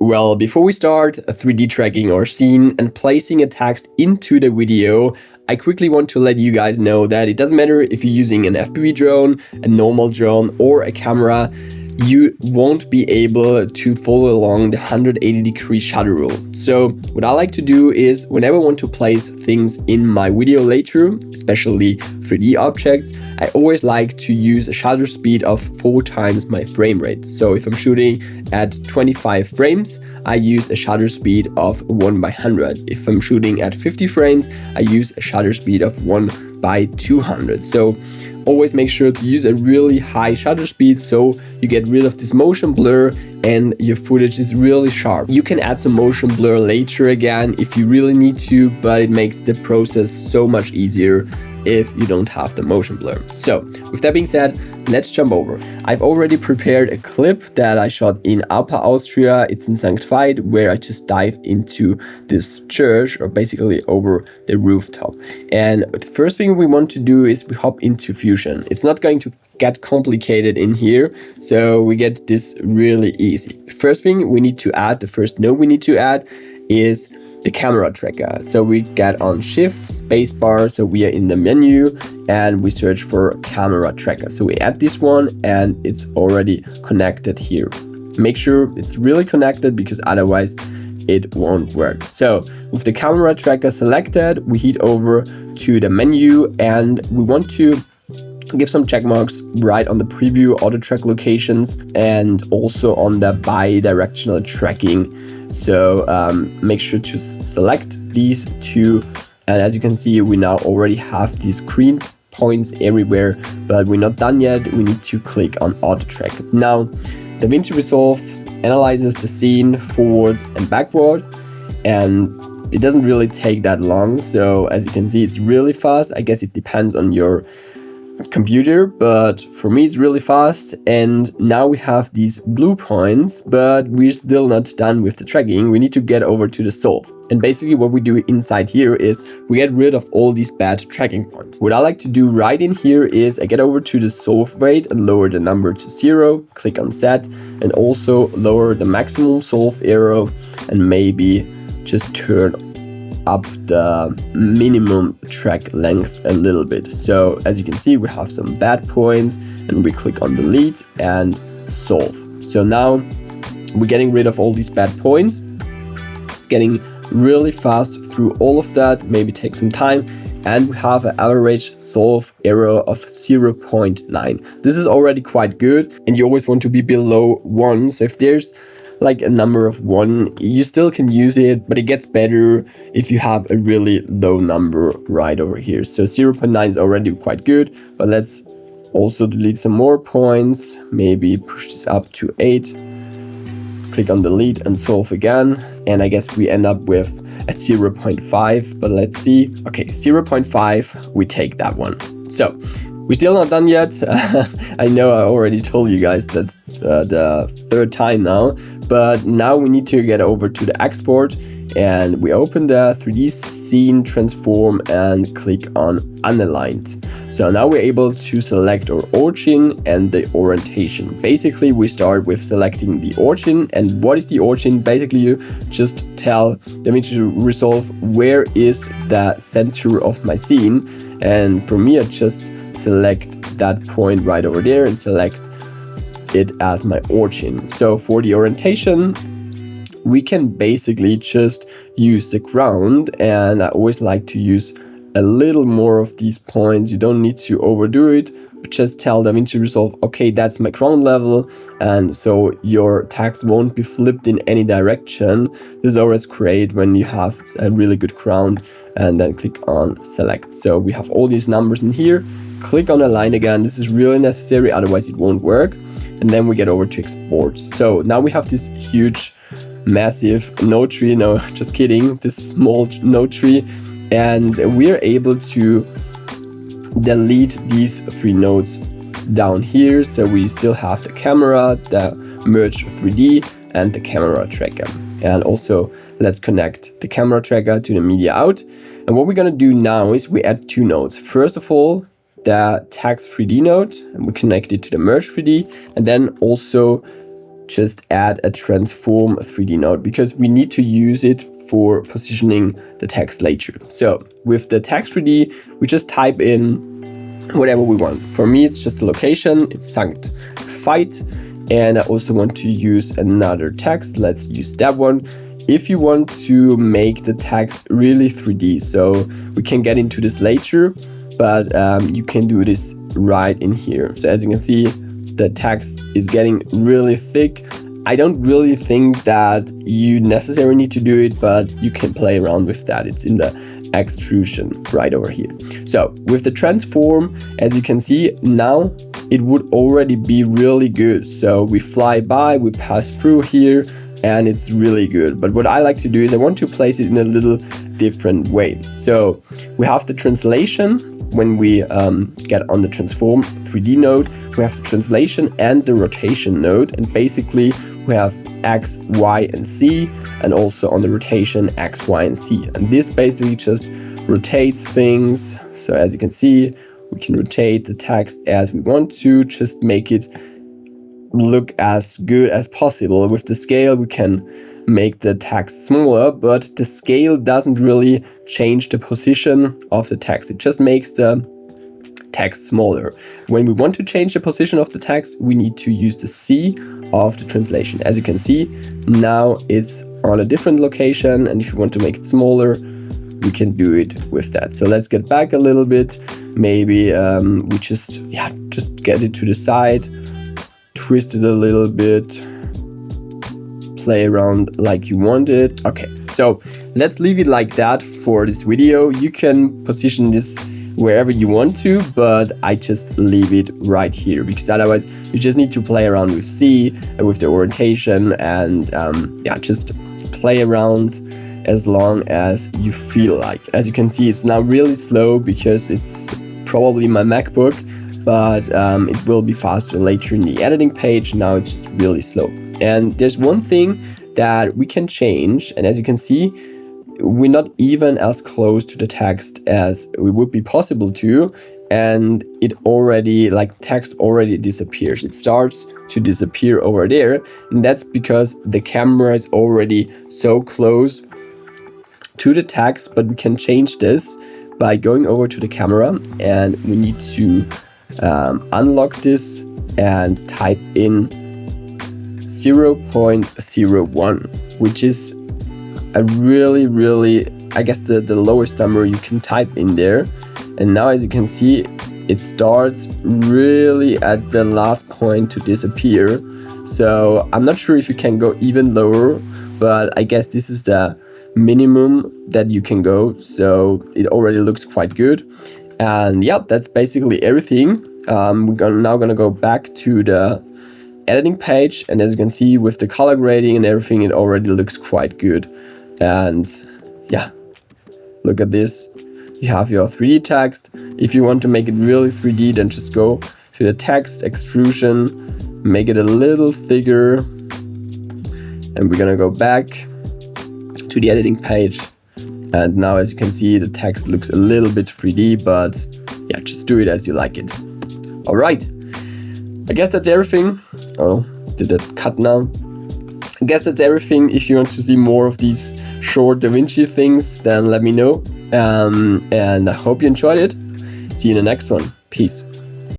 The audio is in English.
Well, before we start 3D tracking our scene and placing a text into the video, I quickly want to let you guys know that it doesn't matter if you're using an FPV drone, a normal drone, or a camera, you won't be able to follow along the 180-degree shutter rule. So what I like to do is whenever I want to place things in my video later, especially 3D objects, I always like to use a shutter speed of 4 times my frame rate. So if I'm shooting at 25 frames, I use a shutter speed of 1/100. If I'm shooting at 50 frames, I use a shutter speed of 1/200. So always make sure to use a really high shutter speed so you get rid of this motion blur and your footage is really sharp. You can add some motion blur later again if you really need to, but it makes the process so much easier if you don't have the motion blur. So with that being said, let's jump over. I've already prepared a clip that I shot in Upper Austria. It's in St. Veit, where I just dived into this church, or basically over the rooftop. And the first thing we want to do is we hop into Fusion. It's not going to get complicated in here, so we get this really easy. The first thing we need to add, the first node we need to add is the camera tracker. So we get on Shift spacebar, so we are in the menu and we search for camera tracker. So we add this one and it's already connected here. Make sure it's really connected because otherwise it won't work. So with the camera tracker selected, we head over to the menu and we want to give some check marks right on the preview auto track locations and also on the bi-directional tracking. So make sure to select these two, and as you can see, we now already have these green points everywhere, but we're not done yet. We need to click on auto track. Now Davinci Resolve analyzes the scene forward and backward, and it doesn't really take that long. So as you can see, it's really fast. I guess it depends on your computer, but for me it's really fast. And now we have these blue points, but we're still not done with the tracking. We need to get over to the solve, and basically what we do inside here is we get rid of all these bad tracking points. What I like to do right in here is I get over to the solve weight and lower the number to 0, click on set, and also lower the maximum solve arrow and maybe just turn up the minimum track length a little bit. So as you can see, we have some bad points and we click on delete and solve. So now we're getting rid of all these bad points. It's getting really fast through all of that, maybe take some time, and we have an average solve error of 0.9. This is already quite good, and you always want to be below 1. So if there's like a number of 1, you still can use it, but it gets better if you have a really low number right over here. So 0.9 is already quite good, but let's also delete some more points, maybe push this up to 8, click on delete and solve again, and I guess we end up with a 0.5, but let's see. Okay, 0.5, we take that one. So we're still not done yet. I know I already told you guys that the third time now, but now we need to get over to the export, and we open the 3D scene transform and click on unaligned. So now we're able to select our origin and the orientation. Basically, we start with selecting the origin. And what is the origin? Basically, you just tell Davinci Resolve where is the center of my scene. And for me, I just select that point right over there and select it as my origin. So for the orientation, we can basically just use the ground, and I always like to use a little more of these points. You don't need to overdo it, but just tell Davinci Resolve, okay, that's my ground level, and so your text won't be flipped in any direction. This is always great when you have a really good ground, and then click on select. So we have all these numbers in here. Click on align again. This is really necessary, otherwise it won't work. And then we get over to export. So now we have this huge, massive node tree. No, just kidding. This small node tree. And we're able to delete these 3 nodes down here. So we still have the camera, the merge 3D, and the camera tracker. And also let's connect the camera tracker to the media out. And what we're gonna do now is we add 2 nodes. First of all, the text 3D node, and we connect it to the merge 3D, and then also just add a transform 3D node because we need to use it for positioning the text later. So with the text 3D, we just type in whatever we want. For me, it's just a location, it's Sankt Veit, and I also want to use another text. Let's use that one. If you want to make the text really 3D, so we can get into this later, but you can do this right in here. So as you can see, the text is getting really thick. I don't really think that you necessarily need to do it, but you can play around with that. It's in the extrusion right over here. So with the transform, as you can see, now it would already be really good. So we fly by, we pass through here, and it's really good. But what I like to do is I want to place it in a little different way. So we have the translation. When we get on the transform 3D node, we have the translation and the rotation node, and basically we have X, Y, and Z, and also on the rotation X, Y, and Z. And this basically just rotates things. So as you can see, we can rotate the text as we want to, just make it look as good as possible. With the scale, we can make the text smaller, but the scale doesn't really change the position of the text. It just makes the text smaller. When we want to change the position of the text, we need to use the C of the translation. As you can see, now it's on a different location, and if you want to make it smaller, we can do it with that. So let's get back a little bit. Maybe we just get it to the side, twist it a little bit, play around like you want it. Okay, so let's leave it like that for this video. You can position this wherever you want to, but I just leave it right here because otherwise you just need to play around with C and with the orientation, and just play around as long as you feel like. As you can see, it's now really slow because it's probably my MacBook, but it will be faster later in the editing page. Now it's just really slow. And there's one thing that we can change, and as you can see, we're not even as close to the text as we would be possible to, and it already, like, text already disappears. It starts to disappear over there, and that's because the camera is already so close to the text. But we can change this by going over to the camera, and we need to unlock this and type in 0.01, which is a really, I guess the lowest number you can type in there. And now, as you can see, it starts really at the last point to disappear. So I'm not sure if you can go even lower, but I guess this is the minimum that you can go. So it already looks quite good. And yeah, that's basically everything. We're now gonna go back to the editing page, and as you can see, with the color grading and everything, it already looks quite good. And yeah, look at this. You have your 3D text. If you want to make it really 3D, then just go to the text extrusion, make it a little thicker, and we're gonna go back to the editing page. And now, as you can see, the text looks a little bit 3D, but yeah, just do it as you like it. All right, I guess that's everything. Oh, did that cut now? I guess that's everything. If you want to see more of these short Davinci things, then let me know. And I hope you enjoyed it. See you in the next one. Peace.